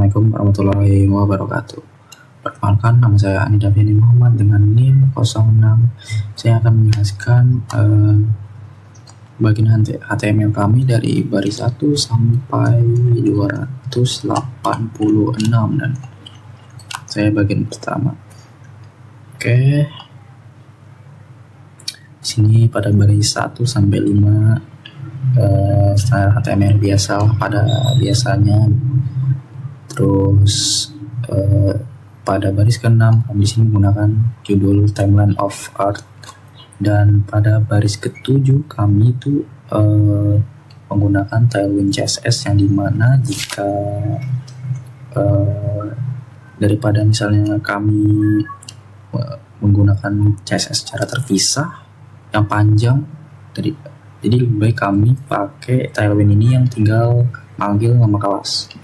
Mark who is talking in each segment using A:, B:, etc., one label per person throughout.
A: Assalamualaikum warahmatullahi wabarakatuh. Perkenalkan, nama saya Anida Fiani Muhammad dengan NIM 06. Saya akan menjelaskan bagian HTML kami dari baris 1 sampai 286, dan saya bagian pertama. Oke. Sini pada baris 1 sampai 5 style HTML biasa pada biasanya. Terus pada baris ke-6 kami di sini menggunakan judul Timeline of Earth, dan pada baris ke-7 kami itu menggunakan Tailwind CSS, yang dimana jika daripada misalnya kami menggunakan CSS secara terpisah yang panjang, jadi lebih baik kami pakai Tailwind ini yang tinggal manggil nama kelas.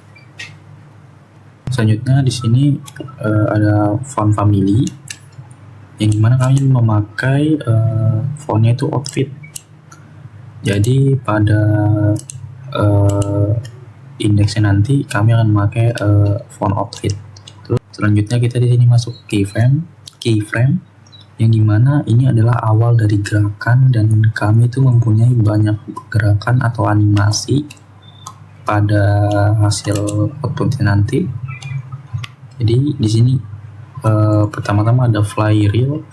A: Selanjutnya di sini ada font family, yang dimana kami memakai fontnya itu outfit. Jadi pada indeksnya nanti kami akan memakai font outfit. Terus selanjutnya kita di sini masuk keyframe, yang dimana ini adalah awal dari gerakan, dan kami itu mempunyai banyak gerakan atau animasi pada hasil outputnya nanti. Jadi di sini pertama-tama ada flyreel,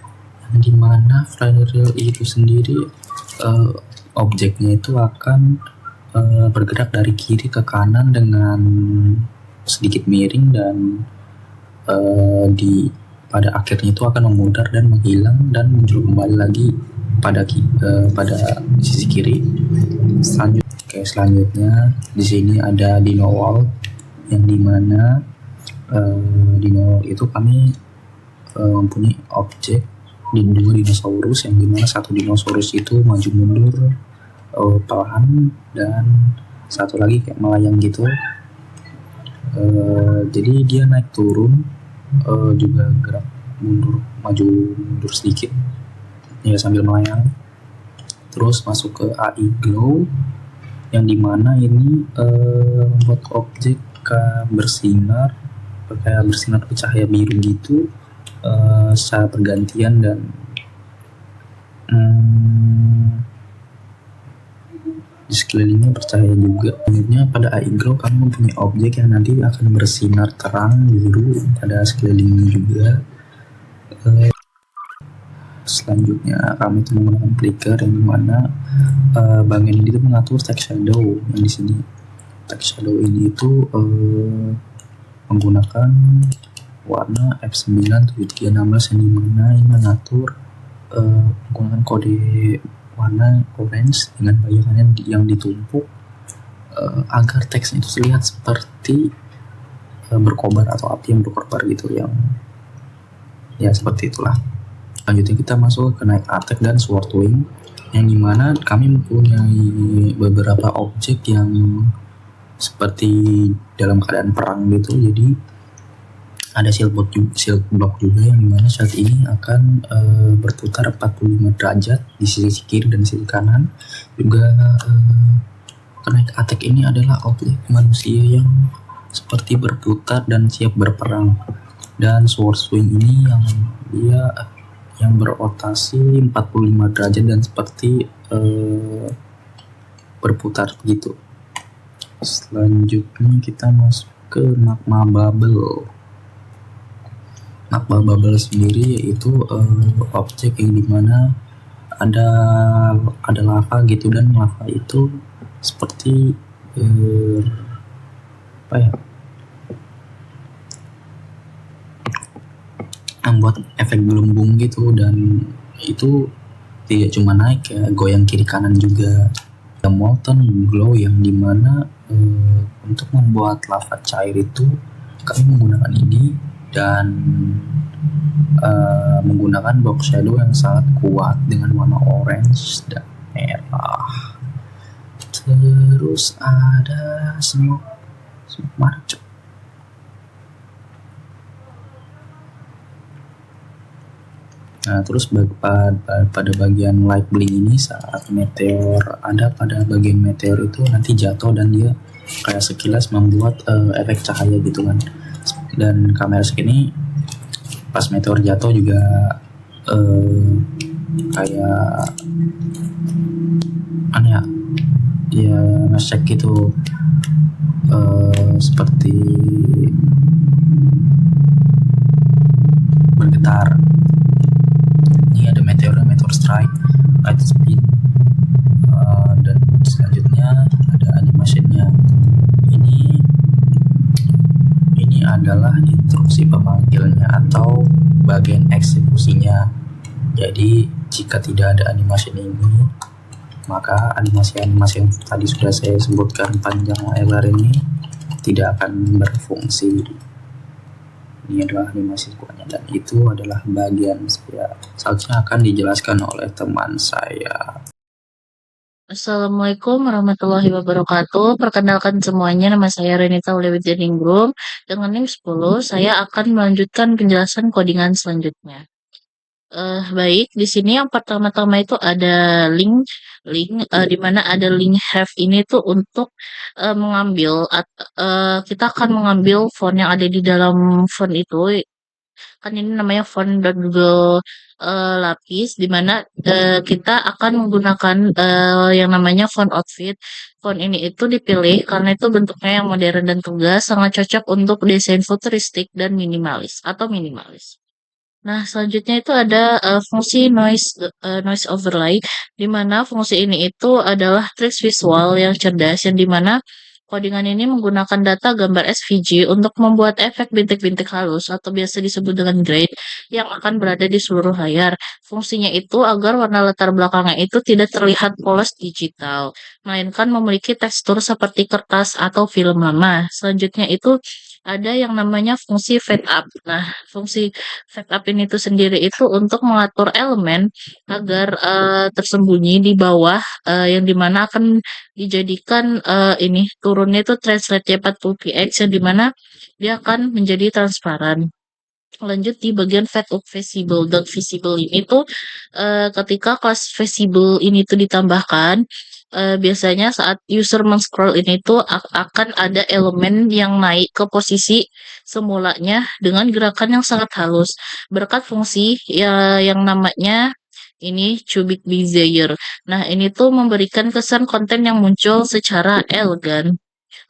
A: yang dimana flyreel itu sendiri objeknya itu akan bergerak dari kiri ke kanan dengan sedikit miring, dan pada akhirnya itu akan memudar dan menghilang dan muncul kembali lagi pada sisi kiri. Selanjutnya di sini ada dino wall, yang dimana dino itu kami mempunyai objek di dua dinosaurus, yang dimana satu dinosaurus itu maju mundur perlahan, dan satu lagi kayak melayang gitu. Jadi dia naik turun juga gerak maju mundur sedikit ya sambil melayang. Terus masuk ke AI glow, yang dimana ini membuat objek bersinar bercahaya biru gitu secara bergantian, dan di sekelilingnya bercahaya juga. Selanjutnya pada AI glow kami mempunyai objek yang nanti akan bersinar terang biru pada sekelilingnya juga. Selanjutnya kami itu menggunakan flicker, yang dimana bagian ini itu mengatur text shadow. Yang di sini text shadow ini itu menggunakan warna F97316, yang dimana ini mengatur menggunakan kode warna orange dengan bayangan yang ditumpuk agar teksnya itu terlihat seperti berkobar atau api yang berkobar gitu, yang ya seperti itulah. Selanjutnya kita masuk ke Knight Attack dan Sword Wing, yang dimana kami mempunyai beberapa objek yang seperti dalam keadaan perang gitu. Jadi ada shield block juga, yang dimana saat ini akan berputar 45 derajat di sisi kiri dan sisi kanan. Juga Knight Attack ini adalah objek manusia yang seperti berputar dan siap berperang. Dan Sword Swing ini yang berotasi 45 derajat dan seperti berputar begitu. Selanjutnya kita masuk ke Magma Bubble. Magma Bubble sendiri yaitu objek yang dimana ada lava gitu, dan lava itu seperti membuat efek gelembung gitu, dan itu tidak cuma naik ya, goyang kiri kanan juga. Ada molten glow, yang dimana untuk membuat lava cair itu kami menggunakan ini, dan menggunakan box shadow yang sangat kuat dengan warna orange dan merah. Terus ada smoke march. Nah, terus pada bagian light blink ini, saat meteor ada pada bagian meteor itu nanti jatuh dan dia kayak sekilas membuat efek cahaya gitu kan. Dan kamera segini pas meteor jatuh juga kayak ya ngecek gitu, seperti bergetar. Ini ada meteor strike, light spin, dan selanjutnya ada animasinya. Ini adalah instruksi pemanggilnya atau bagian eksekusinya. Jadi jika tidak ada animasi ini, maka animasi-animasi yang tadi sudah saya sebutkan panjang lebar ini tidak akan berfungsi. Ini adalah animasi semuanya, dan itu adalah bagian saya. Selanjutnya akan dijelaskan oleh teman saya.
B: Assalamualaikum warahmatullahi wabarakatuh. Perkenalkan semuanya, nama saya Renita Ulewidyaningrum. Dengan NIM 10, saya akan melanjutkan penjelasan codingan selanjutnya. Baik, di sini yang pertama-tama itu ada link di mana ada link have ini tuh untuk mengambil kita akan mengambil font yang ada di dalam font itu. Kan ini namanya font.google lapis, di mana kita akan menggunakan yang namanya font outfit. Font ini itu dipilih karena itu bentuknya yang modern dan tegas, sangat cocok untuk desain futuristik dan minimalis atau minimalis. Nah, selanjutnya itu ada fungsi noise overlay, di mana fungsi ini itu adalah trik visual yang cerdas, yang dimana codingan ini menggunakan data gambar SVG untuk membuat efek bintik-bintik halus atau biasa disebut dengan grade yang akan berada di seluruh layar. Fungsinya itu agar warna latar belakangnya itu tidak terlihat polos digital, melainkan memiliki tekstur seperti kertas atau film lama. Selanjutnya itu ada yang namanya fungsi fade up. Nah, fungsi fade up ini tuh sendiri itu untuk mengatur elemen agar tersembunyi di bawah, yang dimana akan dijadikan ini turunnya itu translate 40px, yang dimana dia akan menjadi transparan. Lanjut di bagian fade up visible. Dot visible ini tuh ketika kelas visible ini tuh ditambahkan, biasanya saat user men-scroll ini tuh akan ada elemen yang naik ke posisi semulanya dengan gerakan yang sangat halus berkat fungsi yang namanya ini cubic bezier. Nah, ini tuh memberikan kesan konten yang muncul secara elegan.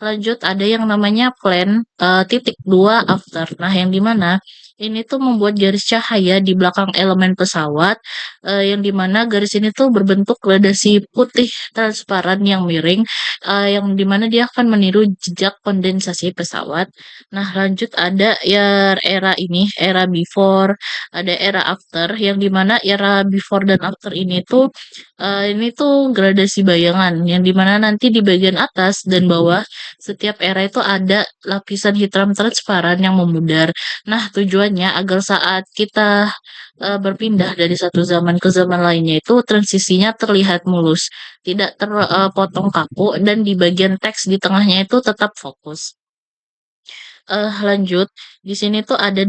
B: Lanjut ada yang namanya plan titik dua after. Nah, yang dimana ini tuh membuat garis cahaya di belakang elemen pesawat, yang dimana garis ini tuh berbentuk gradasi putih transparan yang miring, yang dimana dia akan meniru jejak kondensasi pesawat. Nah, lanjut ada ya era ini, era before, ada era after, yang dimana era before dan after ini tuh gradasi bayangan, yang dimana nanti di bagian atas dan bawah setiap era itu ada lapisan hitam transparan yang memudar. Nah, tujuannya agar saat kita berpindah dari satu zaman ke zaman lainnya itu transisinya terlihat mulus, tidak terpotong kaku, dan di bagian teks di tengahnya itu tetap fokus. Lanjut, di sini tuh ada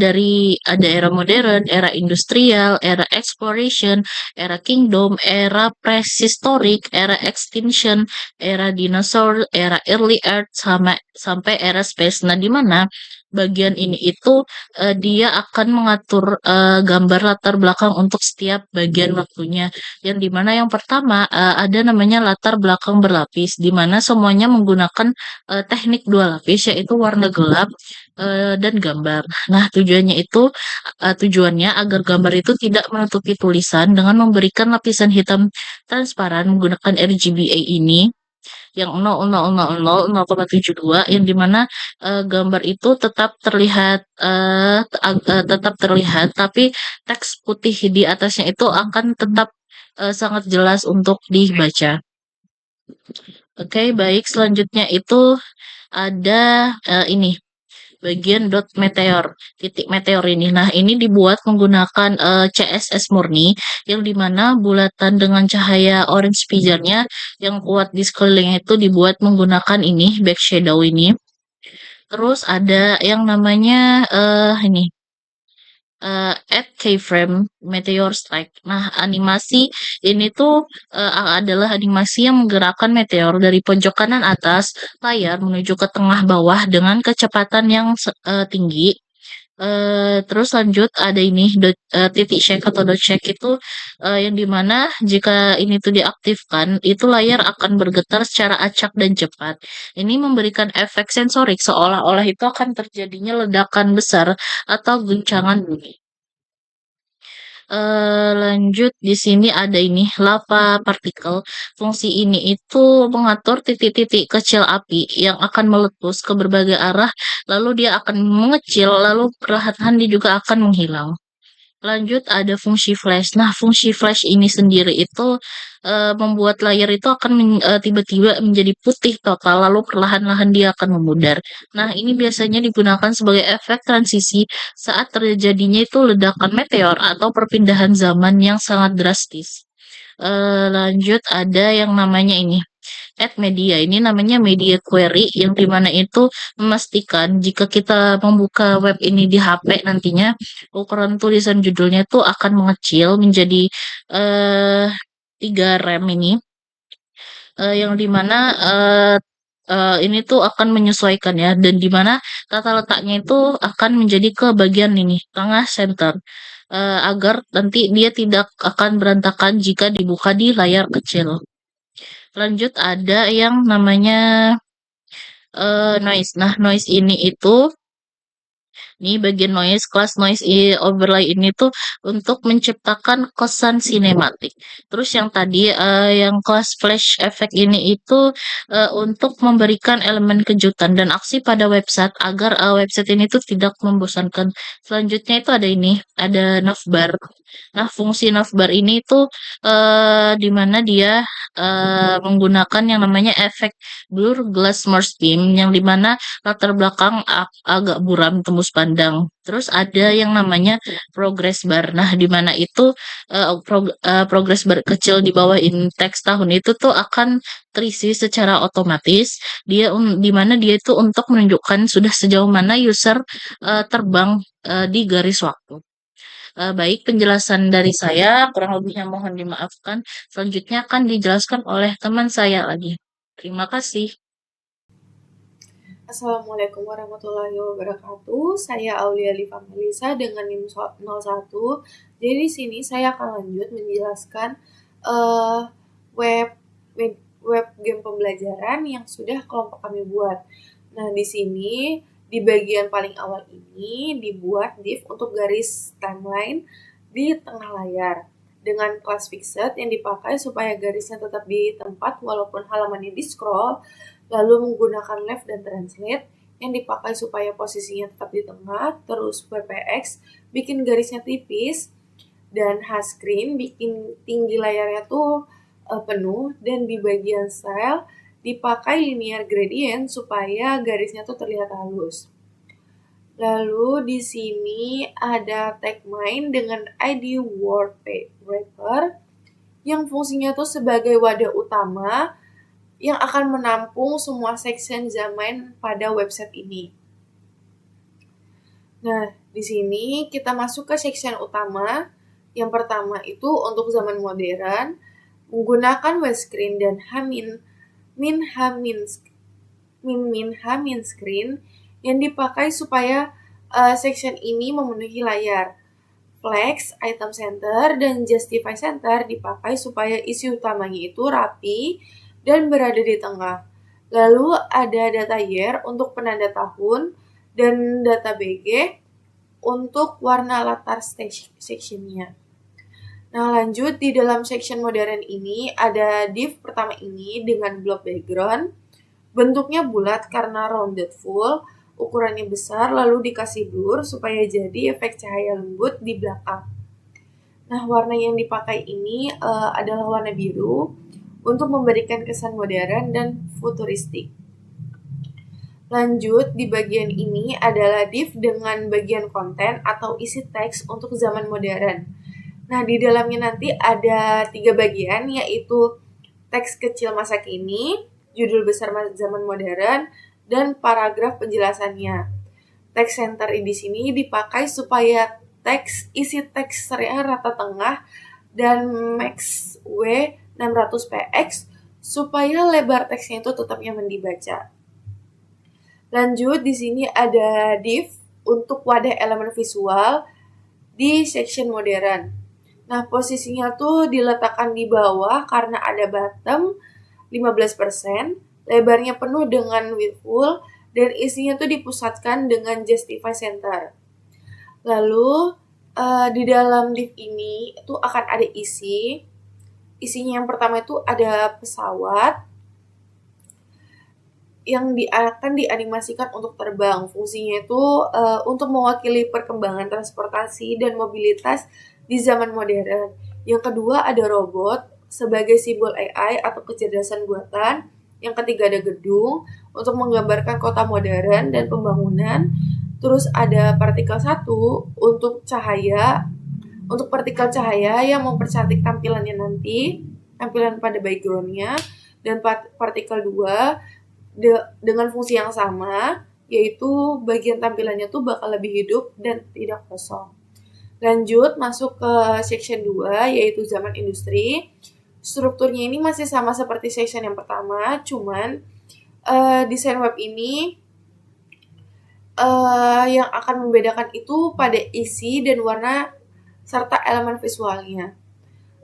B: era modern, era industrial, era exploration, era kingdom, era prehistoric, era extinction, era dinosaur, era early earth, sampai era space. Nah, di mana bagian ini itu dia akan mengatur gambar latar belakang untuk setiap bagian waktunya. Yang dimana yang pertama ada namanya latar belakang berlapis, di mana semuanya menggunakan teknik dua lapis, yaitu warna gelap dan gambar. Nah, tujuannya agar gambar itu tidak menutupi tulisan dengan memberikan lapisan hitam transparan menggunakan RGBA ini yang 0,000,0,72, yang dimana gambar itu tetap terlihat, tapi teks putih di atasnya itu akan tetap sangat jelas untuk dibaca. Oke, baik, selanjutnya itu ada ini bagian dot meteor, titik meteor ini. Nah, ini dibuat menggunakan CSS murni, yang dimana bulatan dengan cahaya orange pijarnya yang kuat di sekelilingnya itu dibuat menggunakan ini back shadow ini. Terus ada yang namanya ini Add keyframe Meteor Strike. Nah, animasi ini tuh adalah animasi yang menggerakkan meteor dari pojok kanan atas layar menuju ke tengah bawah dengan kecepatan yang tinggi. Terus lanjut ada ini titik shake atau dot shake itu yang dimana jika ini tuh diaktifkan itu layar akan bergetar secara acak dan cepat. Ini memberikan efek sensorik seolah-olah itu akan terjadinya ledakan besar atau guncangan bumi. Lanjut di sini ada ini lava partikel. Fungsi ini itu mengatur titik-titik kecil api yang akan meletus ke berbagai arah, lalu dia akan mengecil, lalu perlahan-lahan dia juga akan menghilang. Lanjut ada fungsi flash. Nah, fungsi flash ini sendiri itu membuat layar itu akan tiba-tiba menjadi putih total, lalu perlahan-lahan dia akan memudar. Nah, ini biasanya digunakan sebagai efek transisi saat terjadinya itu ledakan meteor atau perpindahan zaman yang sangat drastis. Lanjut ada yang namanya ini add media. Ini namanya media query yang dimana itu memastikan jika kita membuka web ini di HP nantinya ukuran tulisan judulnya itu akan mengecil menjadi eh 3 rem ini yang dimana ini tuh akan menyesuaikan ya dan dimana tata letaknya itu akan menjadi ke bagian ini tengah center agar nanti dia tidak akan berantakan jika dibuka di layar kecil. Lanjut ada yang namanya noise. Nah, noise ini itu nih bagian noise, kelas noise overlay ini tuh untuk menciptakan kesan sinematik. Terus yang tadi yang kelas flash effect ini itu untuk memberikan elemen kejutan dan aksi pada website agar website ini tuh tidak membosankan. Selanjutnya itu ada ini, ada navbar. Nah, fungsi navbar ini tuh di mana dia menggunakan yang namanya efek blur glass merge beam yang dimana latar belakang agak buram tembus pandang. Terus ada yang namanya progress bar. Nah, di mana itu progress bar kecil di bawah teks tahun itu tuh akan terisi secara otomatis. Di mana dia itu untuk menunjukkan sudah sejauh mana user terbang di garis waktu. Baik, penjelasan dari saya, kurang lebihnya mohon dimaafkan. Selanjutnya akan dijelaskan oleh teman saya lagi. Terima kasih.
C: Assalamualaikum warahmatullahi wabarakatuh. Saya Aulia Liva Melisa dengan NIM 01. Jadi di sini saya akan lanjut menjelaskan web game pembelajaran yang sudah kelompok kami buat. Nah, di sini di bagian paling awal ini dibuat div untuk garis timeline di tengah layar dengan kelas fixed yang dipakai supaya garisnya tetap di tempat walaupun halamannya di scroll, lalu menggunakan left dan translate yang dipakai supaya posisinya tetap di tengah, terus WPX bikin garisnya tipis, dan Hscreen bikin tinggi layarnya tuh penuh, dan di bagian style dipakai linear gradient supaya garisnya tuh terlihat halus. Lalu di sini ada tag main dengan ID wallpaper yang fungsinya tuh sebagai wadah utama yang akan menampung semua section zaman pada website ini. Nah, di sini kita masuk ke section utama. Yang pertama itu untuk zaman modern, menggunakan widescreen dan min screen yang dipakai supaya section ini memenuhi layar. Flex, item center, dan justify center dipakai supaya isi utamanya itu rapi dan berada di tengah. Lalu ada data year untuk penanda tahun dan data BG untuk warna latar sectionnya. Nah, lanjut di dalam section modern ini ada div pertama ini dengan block background. Bentuknya bulat karena rounded full, ukurannya besar lalu dikasih blur supaya jadi efek cahaya lembut di belakang. Nah, warna yang dipakai ini adalah warna biru untuk memberikan kesan modern dan futuristik. Lanjut, di bagian ini adalah div dengan bagian konten atau isi teks untuk zaman modern. Nah, di dalamnya nanti ada 3 bagian, yaitu teks kecil masa kini, judul besar zaman modern, dan paragraf penjelasannya. Text center di sini dipakai supaya isi teksturnya rata tengah dan max W 600 px supaya lebar teksnya itu tetap nyaman dibaca. Lanjut, di sini ada div untuk wadah elemen visual di section modern. Nah, posisinya tuh diletakkan di bawah karena ada bottom 15%, lebarnya penuh dengan width full, dan isinya tuh dipusatkan dengan justify center. Lalu, di dalam div ini itu akan ada isinya yang pertama itu ada pesawat yang akan dianimasikan untuk terbang. Fungsinya itu untuk mewakili perkembangan transportasi dan mobilitas di zaman modern. Yang kedua ada robot sebagai simbol AI atau kecerdasan buatan. Yang ketiga ada gedung untuk menggambarkan kota modern dan pembangunan. Terus ada partikel 1 untuk partikel cahaya yang mempercantik tampilannya nanti, tampilan pada background-nya. Dan partikel 2 dengan fungsi yang sama, yaitu bagian tampilannya tuh bakal lebih hidup dan tidak kosong. Lanjut masuk ke section 2, yaitu zaman industri. Strukturnya ini masih sama seperti section yang pertama, cuman desain web ini yang akan membedakan itu pada isi dan warna serta elemen visualnya.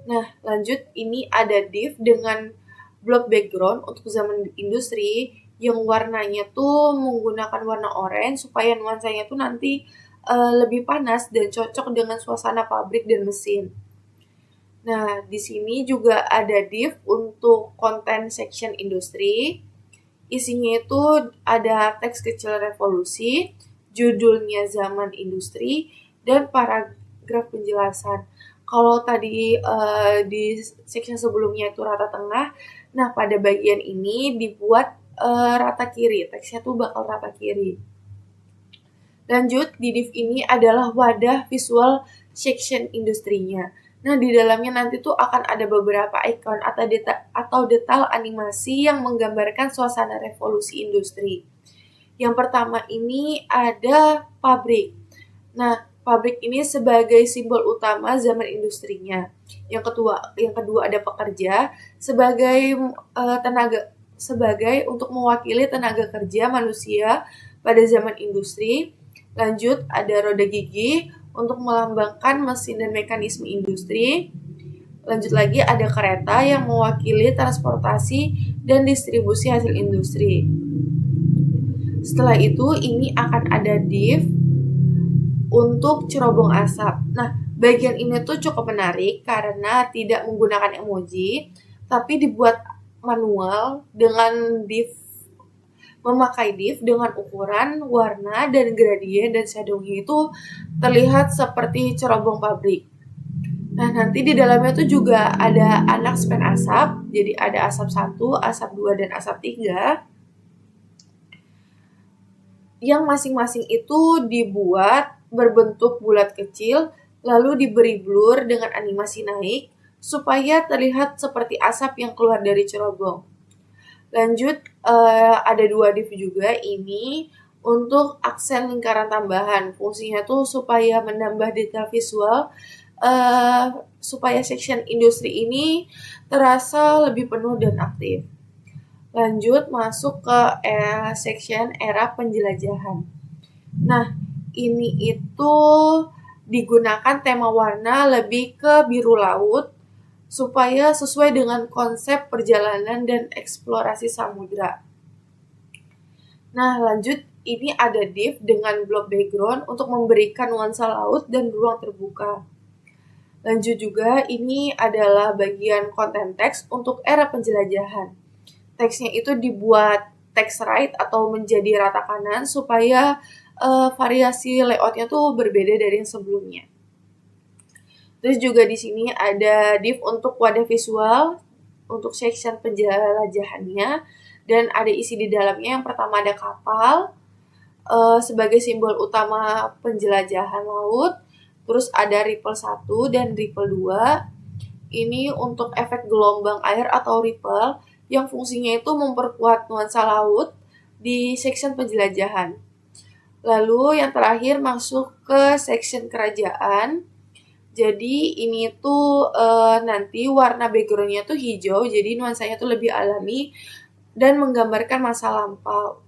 C: Nah, lanjut ini ada div dengan block background untuk zaman industri yang warnanya tuh menggunakan warna orange supaya nuansanya tuh nanti lebih panas dan cocok dengan suasana pabrik dan mesin. Nah, di sini juga ada div untuk konten section industri. Isinya itu ada teks kecil revolusi, judulnya zaman industri, dan paragraf penjelasan. Kalau tadi di section sebelumnya itu rata tengah, nah pada bagian ini dibuat rata kiri, teksnya tuh bakal rata kiri. Lanjut, di div ini adalah wadah visual section industrinya. Nah, di dalamnya nanti tuh akan ada beberapa icon atau detail animasi yang menggambarkan suasana revolusi industri. Yang pertama ini ada pabrik. Nah, pabrik ini sebagai simbol utama zaman industrinya. Yang kedua ada pekerja sebagai untuk mewakili tenaga kerja manusia pada zaman industri. Lanjut ada roda gigi untuk melambangkan mesin dan mekanisme industri. Lanjut lagi ada kereta yang mewakili transportasi dan distribusi hasil industri. Setelah itu ini akan ada div untuk cerobong asap. Nah, bagian ini tuh cukup menarik karena tidak menggunakan emoji, tapi dibuat manual dengan memakai div dengan ukuran, warna, dan gradien dan shadownya itu terlihat seperti cerobong pabrik. Nah, nanti di dalamnya tuh juga ada anak span asap, jadi ada asap 1, asap 2, dan asap 3. Yang masing-masing itu dibuat berbentuk bulat kecil, lalu diberi blur dengan animasi naik, supaya terlihat seperti asap yang keluar dari cerobong. Lanjut, ada 2 div juga ini untuk aksen lingkaran tambahan. Fungsinya tuh supaya menambah detail visual, supaya section industri ini terasa lebih penuh dan aktif. Lanjut masuk ke section era penjelajahan. Nah, ini itu digunakan tema warna lebih ke biru laut, supaya sesuai dengan konsep perjalanan dan eksplorasi samudra. Nah, lanjut ini ada div dengan block background untuk memberikan nuansa laut dan ruang terbuka. Lanjut juga ini adalah bagian konten teks untuk era penjelajahan. Teksnya itu dibuat text right atau menjadi rata kanan supaya variasi layoutnya tuh berbeda dari yang sebelumnya. Terus juga di sini ada div untuk wadah visual untuk section penjelajahannya dan ada isi di dalamnya. Yang pertama ada kapal sebagai simbol utama penjelajahan laut. Terus ada ripple 1 dan ripple 2. Ini untuk efek gelombang air atau ripple yang fungsinya itu memperkuat nuansa laut di section penjelajahan. Lalu yang terakhir masuk ke section kerajaan. Jadi ini tuh nanti warna backgroundnya tuh hijau, jadi nuansanya tuh lebih alami dan menggambarkan masa lampau.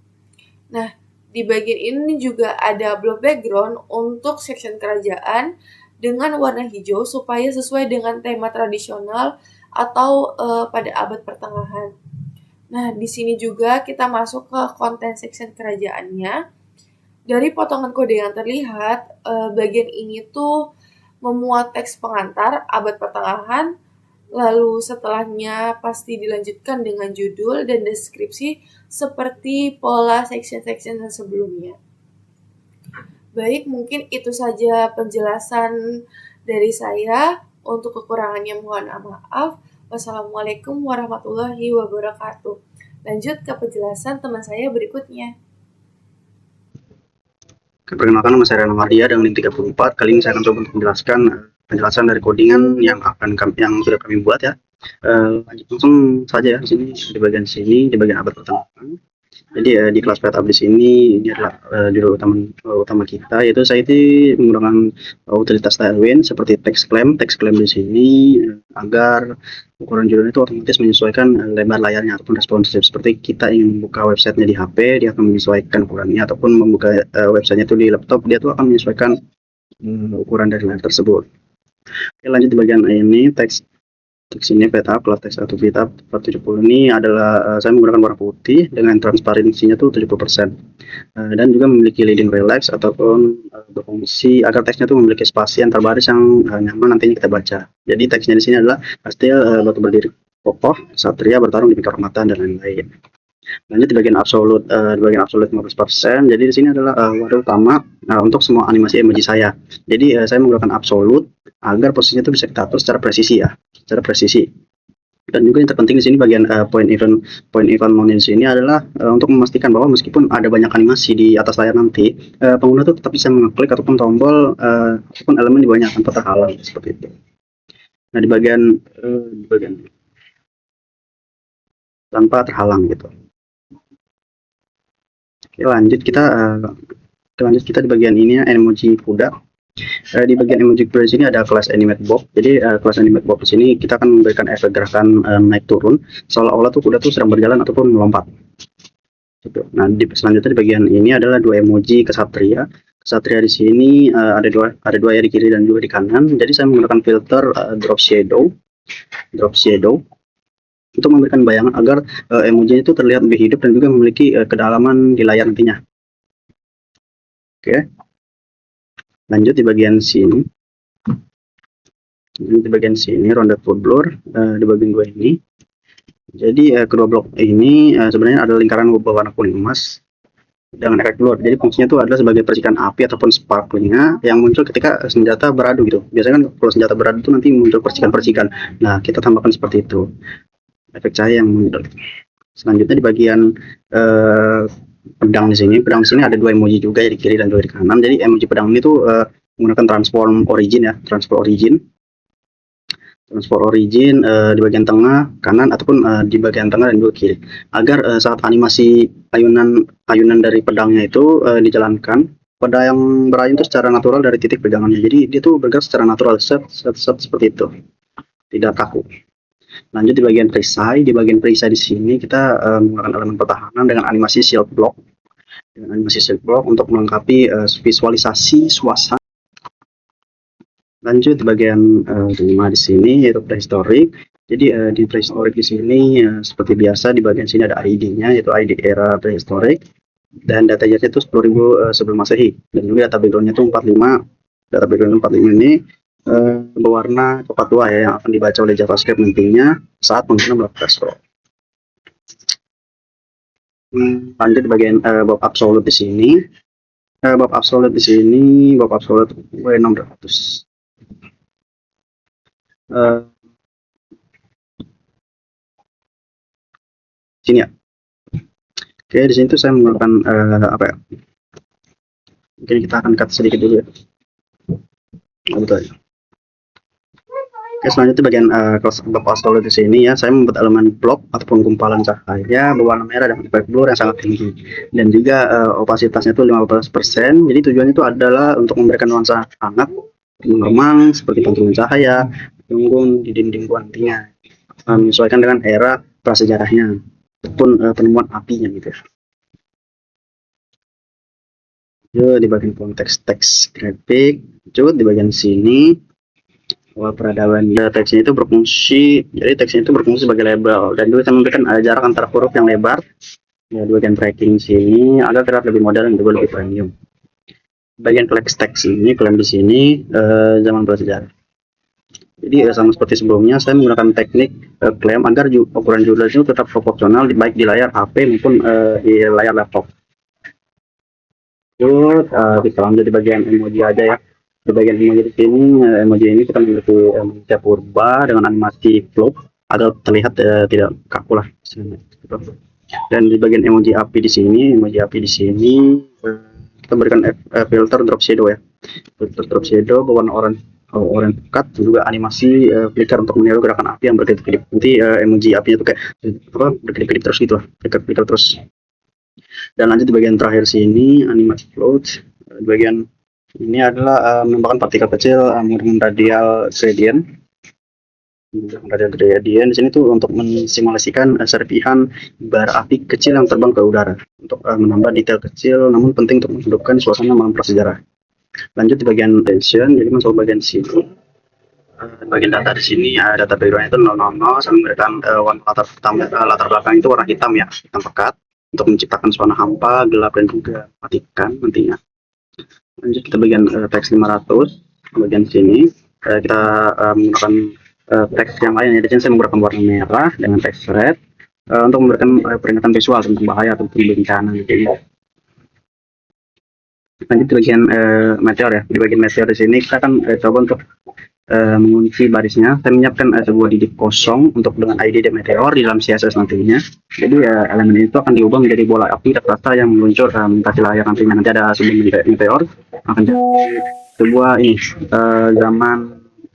C: Nah, di bagian ini juga ada block background untuk section kerajaan dengan warna hijau supaya sesuai dengan tema tradisional atau pada abad pertengahan. Nah, di sini juga kita masuk ke konten section kerajaannya. Dari potongan kode yang terlihat, bagian ini tuh memuat teks pengantar abad pertengahan, lalu setelahnya pasti dilanjutkan dengan judul dan deskripsi seperti pola section-section sebelumnya. Baik, mungkin itu saja penjelasan dari saya. Untuk kekurangannya mohon maaf. Wassalamualaikum warahmatullahi wabarakatuh. Lanjut ke penjelasan teman saya berikutnya.
D: Perkenalkan, nama saya Reno Mardia dengan NIM 34. Kali ini saya akan coba untuk menjelaskan penjelasan dari codingan yang sudah kami buat ya. Langsung saja ya, di sini di bagian sini, di bagian abad pertengahan. Jadi di kelas PETAP di sini ini adalah judul utama kita, yaitu saya itu menggunakan utilitas Tailwind seperti text claim di sini agar ukuran judul itu otomatis menyesuaikan lebar layarnya ataupun responsif. Seperti kita ingin membuka websitenya di HP, dia akan menyesuaikan ukurannya, ataupun membuka websitenya itu di laptop, dia tuh akan menyesuaikan ukuran dari layar tersebut. Oke, lanjut di bagian ini teks ini PETAP, kelas teks 1 PETAP 470 ini adalah saya menggunakan warna putih dengan transparansinya tuh 70%, dan juga memiliki leading relax ataupun berfungsi agar teksnya tuh memiliki spasi antar baris yang nyaman nantinya kita baca. Jadi teksnya di sini adalah hasil batu berdiri kokoh, satria bertarung di kehormatan dan lain-lain. Lanjut di bagian absolut, 15%. Jadi di sini adalah wadah utama untuk semua animasi emoji saya. Jadi saya menggunakan absolut agar posisinya itu bisa kita atur secara presisi. Dan juga yang terpenting di sini bagian point event mode di sini adalah untuk memastikan bahwa meskipun ada banyak animasi di atas layar nanti, pengguna itu tetap bisa mengeklik ataupun tombol ataupun elemen di bawahnya tanpa terhalang seperti itu. Nah, di bagian tanpa terhalang gitu. Oke, lanjut kita di bagian ini ya, emoji kuda. Di bagian emoji kuda di sini ada kelas animate bob. Jadi kelas animate bob di sini kita akan memberikan efek gerakan naik turun seolah-olah tuh kuda tuh sedang berjalan ataupun melompat. Gitu. Nah, selanjutnya di bagian ini adalah dua emoji kesatria. Kesatria di sini ada dua ya, di kiri dan juga di kanan. Jadi saya menggunakan filter drop shadow untuk memberikan bayangan agar emoji itu terlihat lebih hidup dan juga memiliki kedalaman di layar nantinya. Oke. Lanjut di bagian sini. Di bagian sini ronde full blur di bagian dua ini. Jadi kedua blok ini sebenarnya ada lingkaran berwarna kuning emas dengan efek blur. Jadi fungsinya itu adalah sebagai percikan api ataupun sparklingnya yang muncul ketika senjata beradu gitu. Biasanya kan kalau senjata beradu itu nanti muncul percikan-percikan. Nah, kita tambahkan seperti itu. Efek cahaya yang muncul. Selanjutnya di bagian pedang di sini ada dua emoji juga ya, di kiri dan juga di kanan. Jadi emoji pedang ini tuh menggunakan transform origin di bagian tengah kanan ataupun di bagian tengah dan juga kiri agar saat animasi ayunan dari pedangnya itu dijalankan, pedang yang berayun itu secara natural dari titik pegangannya. Jadi dia tuh bergerak secara natural, set seperti itu, tidak kaku. Lanjut di bagian perisai. Di bagian perisai di sini kita menggunakan elemen pertahanan dengan animasi shield block. Untuk melengkapi visualisasi suasana. Lanjut di bagian 5 di sini yaitu prehistoric. Jadi di prehistoric di sini seperti biasa di bagian sini ada ID-nya, yaitu ID era prehistoric, dan data datanya itu 10.000 sebelum Masehi, dan juga data background-nya itu 45. Data background 45 ini berwarna coklat tua ya, yang akan dibaca oleh JavaScript nantinya saat menggunakan block scroll. Lanjut di bagian Bob absolute di sini. Bob absolute W600. Sini ya. Oke, di sini tuh saya menggunakan apa ya? Mungkin kita akan cut sedikit dulu ya. Betul. Oke, selanjutnya bagian bab astrologi di sini ya, saya membuat elemen blok ataupun gumpalan cahaya berwarna merah dengan efek blur yang sangat tinggi, dan juga opasitasnya itu 15%. Jadi tujuannya itu adalah untuk memberikan nuansa hangat, remang seperti pantulan cahaya, unggun di dinding guantinya, menyesuaikan dengan era prasejarahnya ataupun penemuan apinya gitu ya. Di bagian konteks teks grafik, di bagian sini peradaban teksnya itu berfungsi, jadi teksnya itu berfungsi sebagai label, dan juga memberikan jarak antara huruf yang lebar ya di bagian tracking sini agar terlihat lebih modern dan juga lebih premium. Bagian teks ini, klaim di sini zaman prasejarah. Jadi sama seperti sebelumnya, saya menggunakan teknik klaim agar ukuran judul itu tetap proporsional baik di layar HP maupun di layar laptop. Kita lanjut di bagian emoji aja ya. Di bagian emoji di sini, emoji ini kita memiliki manusia purba dengan animasi float agar terlihat tidak kaku lah. Dan di bagian emoji api di sini, kita berikan filter drop shadow ya. Filter drop shadow berwarna orange pekat, juga animasi flicker untuk meniru gerakan api yang berkedip-kedip. Nanti emoji apinya tuh kayak berkedip-kedip terus gitu lah, flicker terus. Dan lanjut di bagian terakhir sini, animasi float. Di bagian ini adalah menambahkan partikel kecil dengan radial gradient. Di sini tuh untuk mensimulasikan serpihan bara api kecil yang terbang ke udara untuk menambah detail kecil namun penting untuk menghidupkan suasana malam prasejarah. Lanjut di bagian tension, jadi masuk bagian sini. Bagian data di sini data background itu 000, saya memberikan warna latar belakang itu warna hitam ya, hitam pekat untuk menciptakan suasana hampa, gelap dan juga matikan nantinya. Lanjut kita bagian teks 500, bagian sini kita menggunakan teks yang lain ya. Di sini saya menggunakan warna merah dengan teks red untuk memberikan peringatan visual tentang bahaya atau bencana gitu. Lanjut di bagian meteor ya. Di bagian meteor di sini kita akan coba untuk mengunci barisnya. Saya menyiapkan sebuah didik kosong untuk dengan ID meteor di dalam CSS nantinya. Jadi elemen itu akan diubah menjadi bola api raksasa yang meluncur melintasi layar nantinya. Nanti ada sebuah meteor akan jadi sebuah zaman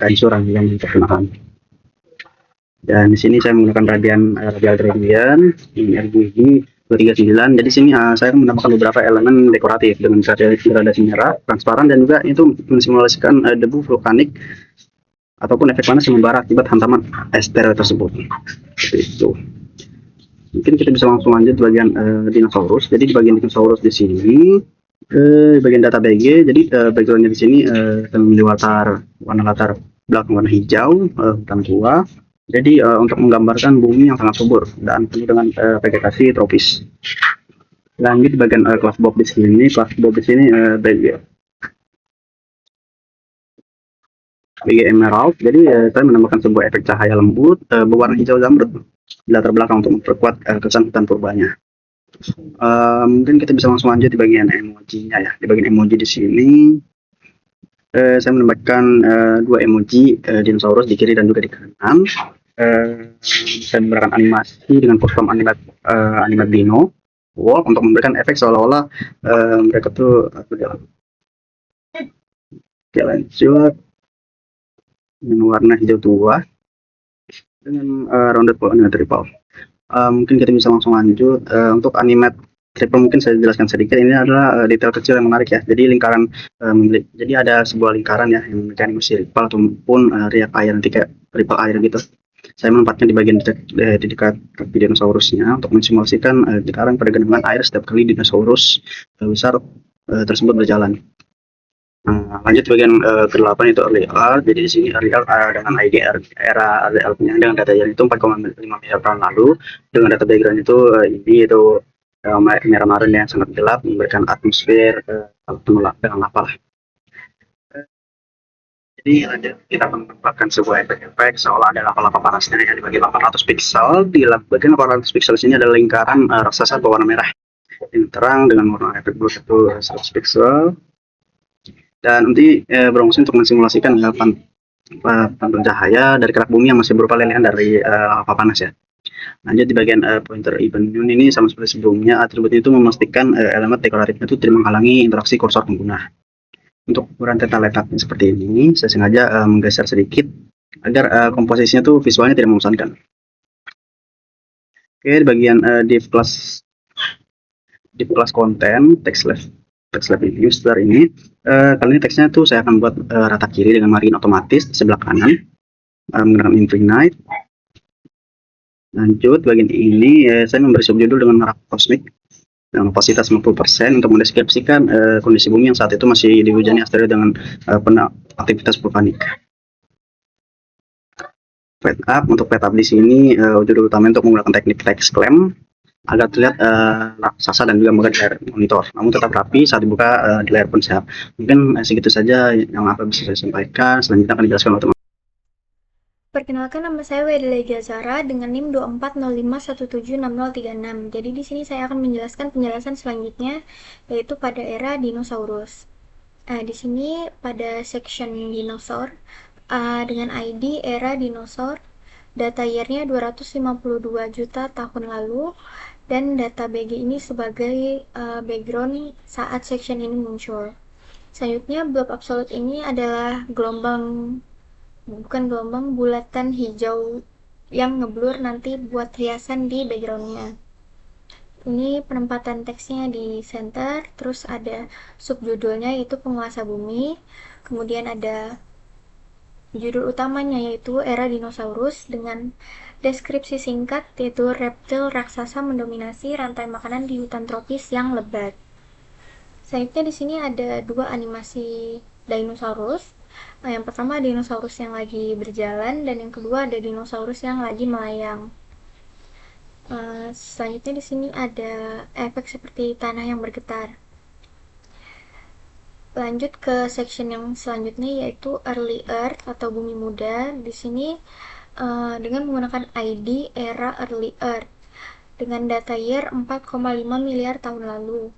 D: kehancuran yang terkenaan. Dan di sini saya menggunakan radial gradient ini RGB 239. Jadi sini saya akan menambahkan beberapa elemen dekoratif dengan gradasi merah, transparan, dan juga itu mensimulasikan debu vulkanik ataupun efek panas yang membara akibat hantaman asteroid tersebut. Seperti itu. Mungkin kita bisa langsung lanjut bagian dinosaurus. Jadi di bagian dinosaurus di sini, bagian data BG. Jadi backgroundnya di sini memilih warna latar belakang warna hijau, hutan tua. Jadi untuk menggambarkan bumi yang sangat subur dan penuh dengan vegetasi tropis. Lanjut di bagian kelas Bob di sini, BG Emerald. Jadi saya menambahkan sebuah efek cahaya lembut berwarna hijau zamrud di latar belakang untuk memperkuat kesan hutan purbanya. Mungkin kita bisa langsung lanjut di bagian emojinya ya. Di bagian emoji di sini saya menambahkan dua emoji dinosaurus di kiri dan juga di kanan. Saya memberikan animasi dengan custom animate dino walk untuk memberikan efek seolah-olah mereka tuh berjalan. Oke, lanjut dengan warna hijau tua dengan rounded triple. Mungkin kita bisa langsung lanjut untuk animate triple. Mungkin saya jelaskan sedikit. Ini adalah detail kecil yang menarik ya. Jadi lingkaran jadi ada sebuah lingkaran ya yang memiliki animasi ripple ataupun riak air, nanti kayak ripple air gitu. Saya menempatkan di bagian di dekat kaki dinosaurusnya untuk mensimulasikan getaran pada genangan air setiap kali dinosaurus besar tersebut berjalan. Lanjut bagian ke-8 itu early art. Jadi di sini early art dengan ID era early art-nya dengan data yang itu 4,5 miliar tahun lalu, dengan data background itu ini itu merah marun yang sangat gelap, memberikan atmosfer penuh dengan lava lah. Jadi kita menambahkan sebuah efek seolah ada lava panasnya ya, di bagian 800 pixel. Di bagian 800 pixel sini ada lingkaran raksasa berwarna merah yang terang dengan warna efek blue itu 100 pixel. Dan nanti berfungsi untuk mensimulasikan pantulan cahaya dari kerak bumi yang masih berupa lelehan dari lava panas ya. Lanjut di bagian pointer event ini sama seperti sebelumnya, atribut itu memastikan elemen dekoratifnya itu tidak menghalangi interaksi kursor pengguna. Untuk ukuran teta letaknya seperti ini, saya sengaja menggeser sedikit agar komposisinya tuh visualnya tidak membosankan. Oke, di bagian div class konten text left ini user ini, kali ini teksnya tuh saya akan buat rata kiri dengan margin otomatis di sebelah kanan menggunakan infinite. Lanjut bagian ini saya memberi subjudul dengan merah kosmik dengan kapasitas 50% untuk mendeskripsikan kondisi bumi yang saat itu masih dihujani asteroid dengan aktivitas vulkanik. Fade up, untuk fade up di sini judul utama untuk menggunakan teknik text clamp agar terlihat raksasa dan juga mudah di layar monitor, namun tetap rapi saat dibuka di layar ponsel. Mungkin segitu saja yang apa bisa saya sampaikan. Selanjutnya akan dijelaskan oleh teman.
E: Perkenalkan, nama saya Wedela Zara dengan NIM 2405176036. Jadi di sini saya akan menjelaskan penjelasan selanjutnya, yaitu pada era dinosaurus. Di sini pada section dinosaur dengan ID era dinosaur, data year-nya 252 juta tahun lalu, dan data BG ini sebagai background saat section ini muncul. Selanjutnya, blob absolute ini adalah bulatan hijau yang ngeblur nanti buat hiasan di backgroundnya. Ini penempatan teksnya di center, terus ada subjudulnya yaitu penguasa bumi, kemudian ada judul utamanya yaitu era dinosaurus dengan deskripsi singkat yaitu reptil raksasa mendominasi rantai makanan di hutan tropis yang lebat. Selanjutnya di sini ada dua animasi dinosaurus. Yang pertama dinosaurus yang lagi berjalan dan yang kedua ada dinosaurus yang lagi melayang. Selanjutnya di sini ada efek seperti tanah yang bergetar. Lanjut ke section yang selanjutnya yaitu Early Earth atau Bumi Muda. Di sini dengan menggunakan ID era Early Earth dengan data year 4,5 miliar tahun lalu.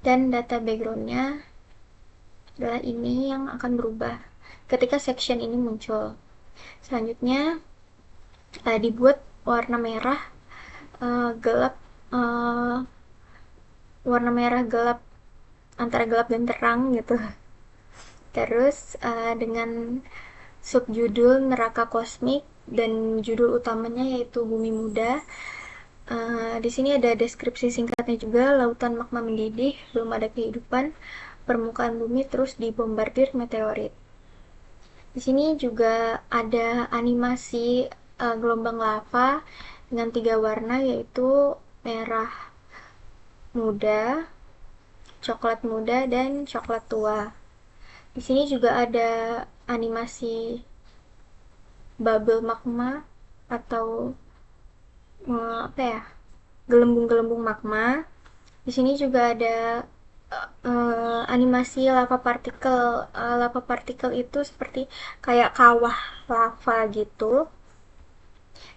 E: Dan data backgroundnya adalah ini yang akan berubah ketika section ini muncul. Selanjutnya dibuat warna merah gelap, warna merah gelap antara gelap dan terang gitu. Terus dengan subjudul neraka kosmik dan judul utamanya yaitu Bumi Muda. Di sini ada deskripsi singkatnya juga, lautan magma mendidih, belum ada kehidupan, permukaan bumi terus dibombardir meteorit. Di sini juga ada animasi gelombang lava dengan 3 warna yaitu merah muda, coklat muda, dan coklat tua. Di sini juga ada animasi bubble magma atau gelembung-gelembung magma. Di sini juga ada animasi lava partikel. Lava partikel itu seperti kayak kawah lava gitu.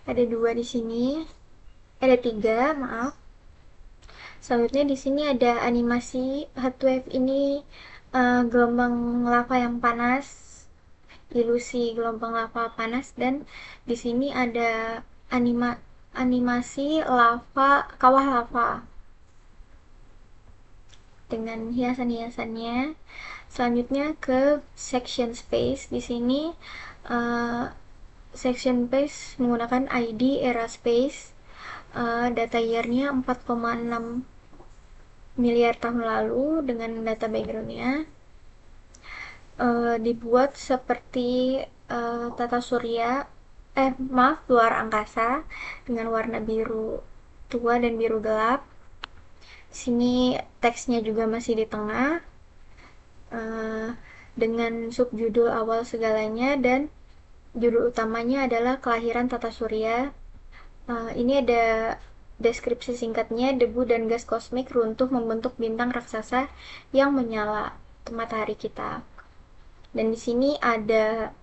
E: Ada 2 di sini. Ada 3, maaf. Selanjutnya di sini ada animasi heatwave ini gelombang lava yang panas, ilusi gelombang lava panas, dan di sini ada animasi lava, kawah lava dengan hiasan-hiasannya. Selanjutnya ke section space. Di sini section space menggunakan ID era space. Data year-nya 4,6 miliar tahun lalu dengan data background-nya. Dibuat seperti tata surya, luar angkasa dengan warna biru tua dan biru gelap. Sini teksnya juga masih di tengah dengan subjudul awal segalanya dan judul utamanya adalah kelahiran tata surya. Ini ada deskripsi singkatnya, debu dan gas kosmik runtuh membentuk bintang raksasa yang menyala, itu matahari kita. Dan di sini ada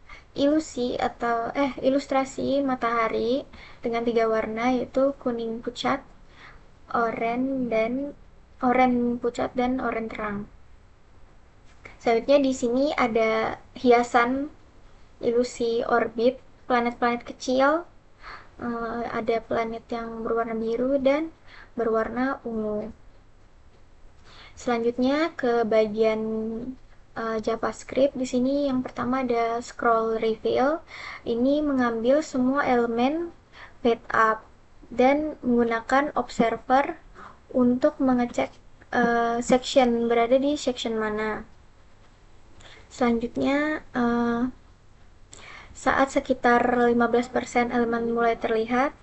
E: ilustrasi matahari dengan 3 warna yaitu kuning pucat, oranye pucat, dan oranye terang. Selanjutnya di sini ada hiasan ilusi orbit planet-planet kecil. Ada planet yang berwarna biru dan berwarna ungu. Selanjutnya ke bagian JavaScript. Di sini yang pertama ada scroll reveal. Ini mengambil semua elemen page up dan menggunakan observer untuk mengecek section berada di section mana. Selanjutnya saat sekitar 15% elemen mulai terlihat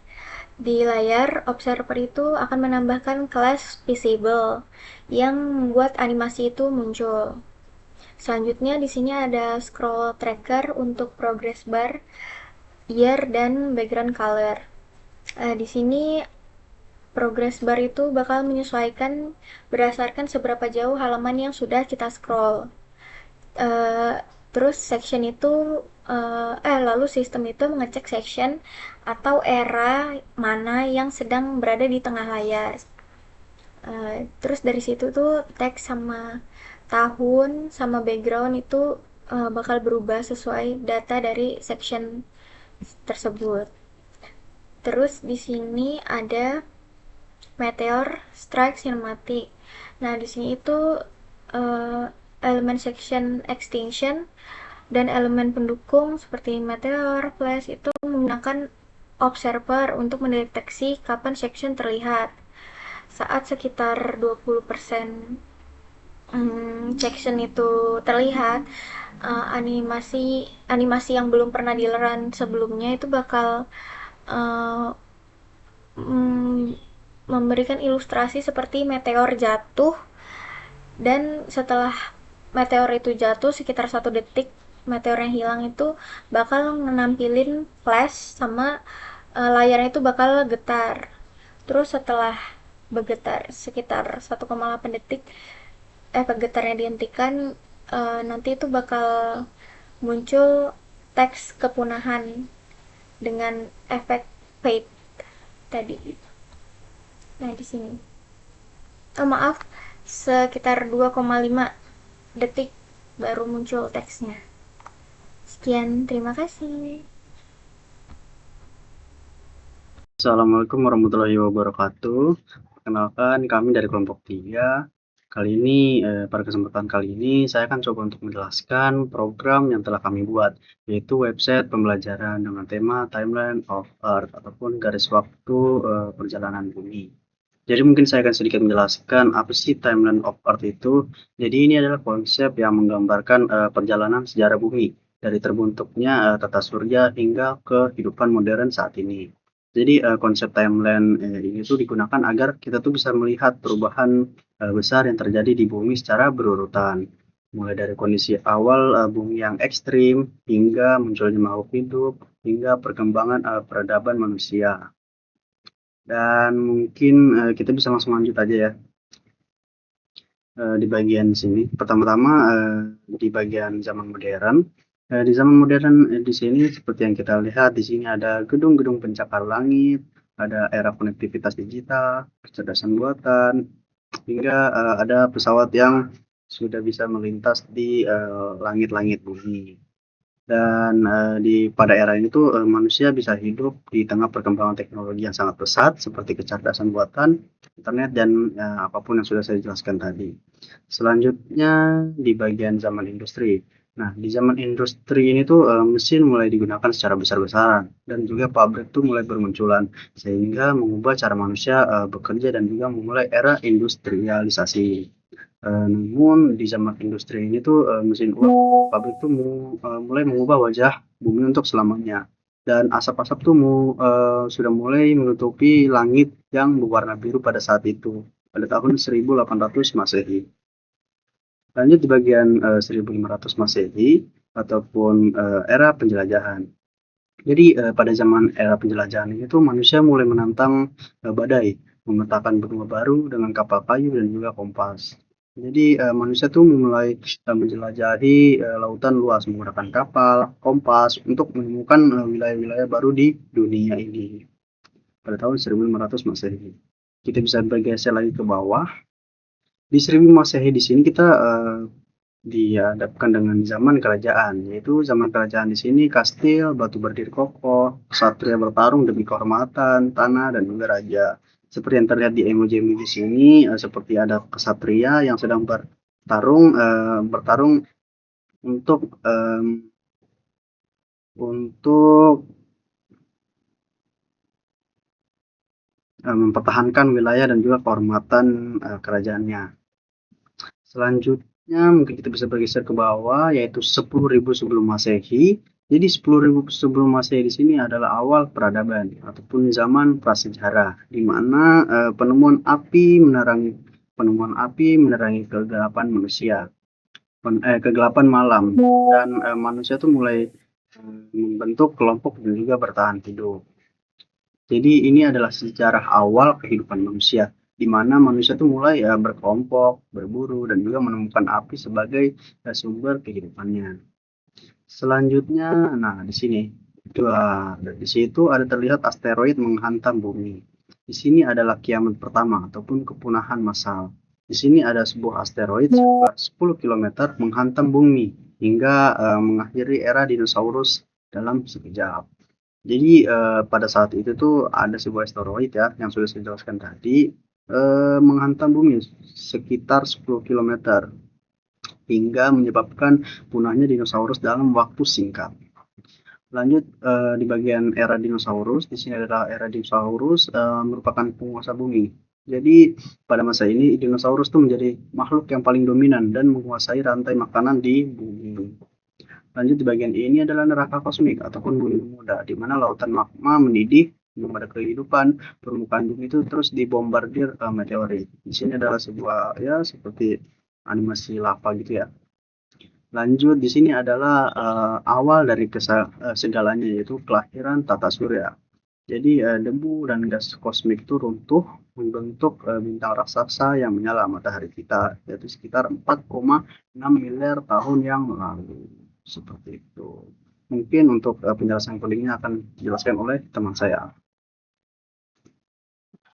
E: di layar, observer itu akan menambahkan kelas visible yang membuat animasi itu muncul. Selanjutnya di sini ada scroll tracker untuk progress bar, year, dan background color. Di sini progress bar itu bakal menyesuaikan berdasarkan seberapa jauh halaman yang sudah kita scroll. Terus section itu lalu sistem itu mengecek section atau era mana yang sedang berada di tengah layar. Terus dari situ tuh teks sama tahun sama background itu bakal berubah sesuai data dari section tersebut. Terus di sini ada Meteor Strike Cinematic. Nah, di sini itu elemen section extinction dan elemen pendukung seperti Meteor, Flash itu menggunakan observer untuk mendeteksi kapan section terlihat. Saat sekitar 20% section itu terlihat, animasi yang belum pernah dileran sebelumnya itu bakal memberikan ilustrasi seperti meteor jatuh, dan setelah meteor itu jatuh sekitar 1 detik meteor yang hilang itu bakal menampilin flash sama layarnya itu bakal getar. Terus setelah bergetar sekitar 1,8 detik efek getarnya dihentikan, nanti itu bakal muncul teks kepunahan dengan efek fade tadi. Nah, di sini. Maaf, sekitar 2,5 detik baru muncul teksnya. Sekian, terima kasih.
D: Assalamualaikum warahmatullahi wabarakatuh. Perkenalkan, kami dari kelompok 3. Kali ini, pada kesempatan kali ini, saya akan coba untuk menjelaskan program yang telah kami buat, yaitu website pembelajaran dengan tema Timeline of Earth ataupun garis waktu perjalanan bumi. Jadi mungkin saya akan sedikit menjelaskan apa sih Timeline of Earth itu. Jadi ini adalah konsep yang menggambarkan perjalanan sejarah bumi dari terbentuknya tata surya hingga kehidupan modern saat ini. Jadi konsep timeline ini tuh digunakan agar kita tuh bisa melihat perubahan besar yang terjadi di bumi secara berurutan. Mulai dari kondisi awal bumi yang ekstrim hingga munculnya makhluk hidup hingga perkembangan peradaban manusia. Dan mungkin kita bisa langsung lanjut aja ya di bagian sini. Pertama-tama di bagian zaman modern. Di zaman modern di sini seperti yang kita lihat di sini ada gedung-gedung pencakar langit, ada era konektivitas digital, kecerdasan buatan, hingga ada pesawat yang sudah bisa melintas di langit-langit bumi. Dan pada era ini tuh manusia bisa hidup di tengah perkembangan teknologi yang sangat pesat seperti kecerdasan buatan, internet, dan apapun yang sudah saya jelaskan tadi. Selanjutnya di bagian zaman industri. Nah, di zaman industri ini tuh mesin mulai digunakan secara besar-besaran dan juga pabrik tuh mulai bermunculan sehingga mengubah cara manusia bekerja dan juga memulai era industrialisasi. Namun di zaman industri ini tuh mesin uap pabrik tuh mulai mengubah wajah bumi untuk selamanya, dan asap-asap tuh sudah mulai menutupi langit yang berwarna biru pada saat itu pada tahun 1800 Masehi. Lanjut di bagian 1500 Masehi ataupun era penjelajahan. Jadi pada zaman era penjelajahan ini tuh manusia mulai menantang badai, memetakan benua baru dengan kapal kayu dan juga kompas. Jadi manusia tuh mulai menjelajahi lautan luas menggunakan kapal, kompas untuk menemukan wilayah-wilayah baru di dunia ini pada tahun 1500 Masehi. Kita bisa bergeser lagi ke bawah. Di 1000 Masehi di sini kita dihadapkan dengan zaman kerajaan, yaitu zaman kerajaan di sini kastil, batu berdiri kokoh, ksatria bertarung demi kehormatan, tanah, dan juga raja. Seperti yang terlihat di emoji-emoji di sini, seperti ada ksatria yang sedang bertarung untuk untuk mempertahankan wilayah dan juga kehormatan kerajaannya. Selanjutnya mungkin kita bisa bergeser ke bawah, yaitu 10.000 sebelum Masehi. Jadi 10.000 sebelum Masehi di sini adalah awal peradaban ataupun zaman prasejarah, di mana penemuan api menerangi kegelapan manusia, kegelapan malam, dan manusia itu mulai membentuk kelompok dan juga bertahan hidup. Jadi ini adalah sejarah awal kehidupan manusia, di mana manusia itu mulai berkelompok, berburu, dan juga menemukan api sebagai sumber kehidupannya. Selanjutnya, nah di sini di situ ada terlihat asteroid menghantam bumi. Di sini adalah kiamat pertama ataupun kepunahan massal. Di sini ada sebuah asteroid sekitar 10 km menghantam bumi hingga mengakhiri era dinosaurus dalam sekejap. Jadi pada saat itu tuh ada sebuah asteroid ya yang sudah saya jelaskan tadi menghantam bumi sekitar 10 km hingga menyebabkan punahnya dinosaurus dalam waktu singkat. Lanjut di bagian era dinosaurus, di sini adalah era dinosaurus merupakan penguasa bumi. Jadi pada masa ini dinosaurus itu menjadi makhluk yang paling dominan dan menguasai rantai makanan di bumi. Lanjut di bagian ini adalah neraka kosmik ataupun bumi muda, di mana lautan magma mendidih, belum ada kehidupan, permukaan bumi itu terus dibombardir meteorit. Di sini adalah sebuah ya seperti animasi lava gitu ya. Lanjut di sini adalah awal dari segalanya, yaitu kelahiran tata surya. Jadi debu dan gas kosmik itu runtuh membentuk bintang raksasa yang menyala matahari kita, yaitu sekitar 4,6 miliar tahun yang lalu. Seperti itu. Mungkin untuk penjelasan kodingnya akan dijelaskan oleh teman saya.